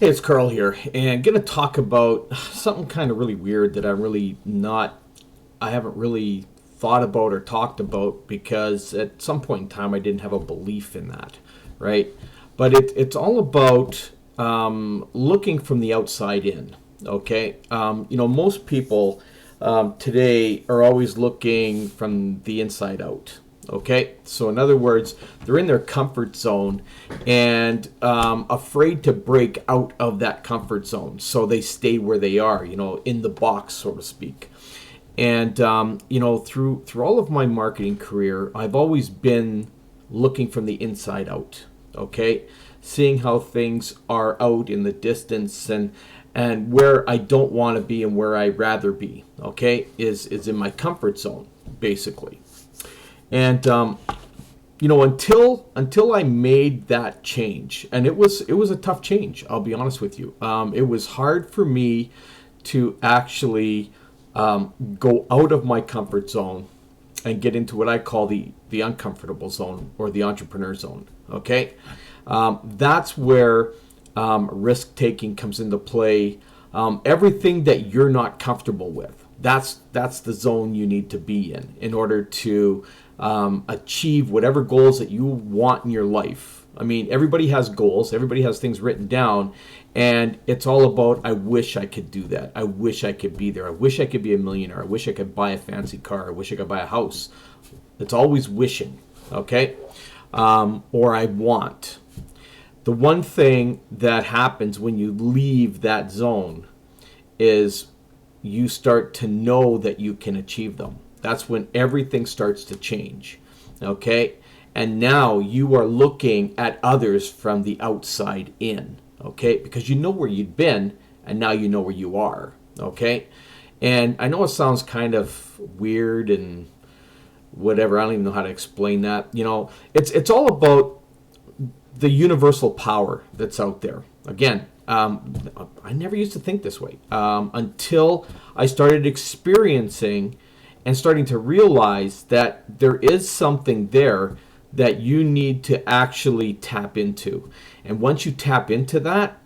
Hey, it's Carl here, and going to talk about something kind of really weird that I haven't really thought about or talked about because at some point in time I didn't have a belief in that, right? But it's all about looking from the outside in, okay? Most people today are always looking from the inside out. Okay, so in other words, they're in their comfort zone and afraid to break out of that comfort zone. So they stay where they are, in the box, so to speak. And through all of my marketing career, I've always been looking from the inside out. Okay, seeing how things are out in the distance and where I don't want to be and where I'd rather be. Okay, is in my comfort zone basically. And until I made that change, and it was a tough change. I'll be honest with you. It was hard for me to actually go out of my comfort zone and get into what I call the uncomfortable zone or the entrepreneur zone. Okay, that's where risk taking comes into play. Everything that you're not comfortable with, that's the zone you need to be in order to achieve whatever goals that you want in your life. I mean, everybody has goals, everybody has things written down, and it's all about, I wish I could do that. I wish I could be there. I wish I could be a millionaire. I wish I could buy a fancy car. I wish I could buy a house. It's always wishing, okay? Or I want. The one thing that happens when you leave that zone is you start to know that you can achieve them. That's when everything starts to change. Okay? And now you are looking at others from the outside in. Okay? Because you know where you'd been and now you know where you are. Okay? And I know it sounds kind of weird and whatever. I don't even know how to explain that. It's all about the universal power that's out there. Again, I never used to think this way until I started experiencing and starting to realize that there is something there that you need to actually tap into. And once you tap into that,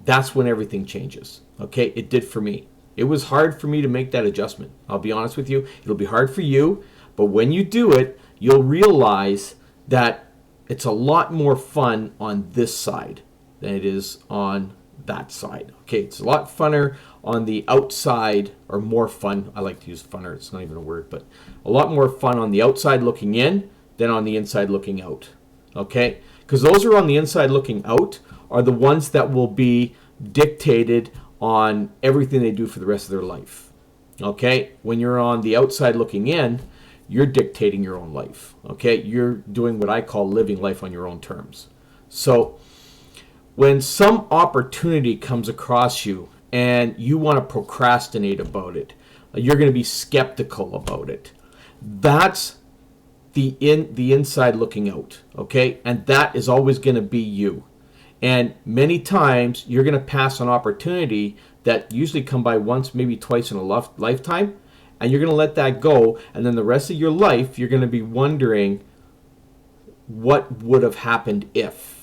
that's when everything changes. Okay, it did for me. It was hard for me to make that adjustment. I'll be honest with you. It'll be hard for you, but when you do it, you'll realize that it's a lot more fun on this side than it is on that side. Okay, it's a lot funner on the outside, or more fun. I like to use funner, it's not even a word, but a lot more fun on the outside looking in than on the inside looking out. Okay, because those who are on the inside looking out are the ones that will be dictated on everything they do for the rest of their life. Okay, when you're on the outside looking in, you're dictating your own life. Okay, you're doing what I call living life on your own terms. So when some opportunity comes across you and you want to procrastinate about it, you're going to be skeptical about it. That's the inside looking out, okay? And that is always going to be you. And many times you're going to pass an opportunity that usually come by once, maybe twice in a lifetime, and you're going to let that go, and then the rest of your life you're going to be wondering what would have happened if.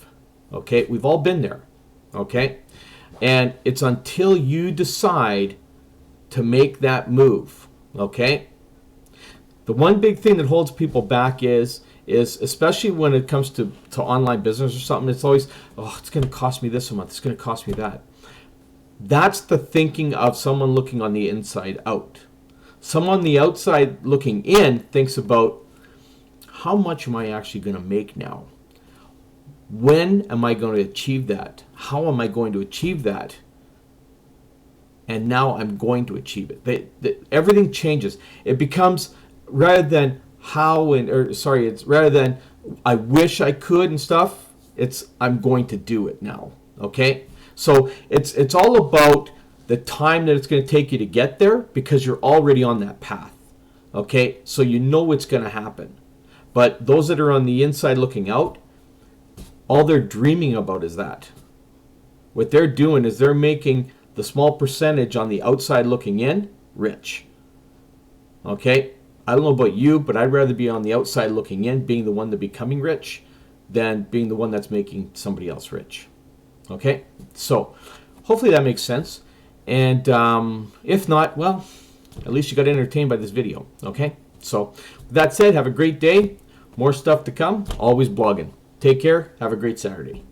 Okay, we've all been there. Okay, and it's until you decide to make that move. Okay, the one big thing that holds people back is especially when it comes to online business or something, it's always, oh, it's going to cost me this a month, it's going to cost me that. That's the thinking of someone looking on the inside out. Someone on the outside looking in thinks about, how much am I actually going to make now? When am I going to achieve that? How am I going to achieve that? And now I'm going to achieve it. Everything changes. It becomes, rather than it's rather than I wish I could and stuff, it's I'm going to do it now. Okay? So it's all about the time that it's going to take you to get there, because you're already on that path. Okay? So you know it's going to happen. But those that are on the inside looking out, all they're dreaming about is that. What they're doing is they're making the small percentage on the outside looking in rich. Okay? I don't know about you, but I'd rather be on the outside looking in, being the one that's becoming rich, than being the one that's making somebody else rich. Okay, so hopefully that makes sense. And if not, well, at least you got entertained by this video. Okay, so with that said, have a great day. More stuff to come. Always blogging. Take care. Have a great Saturday.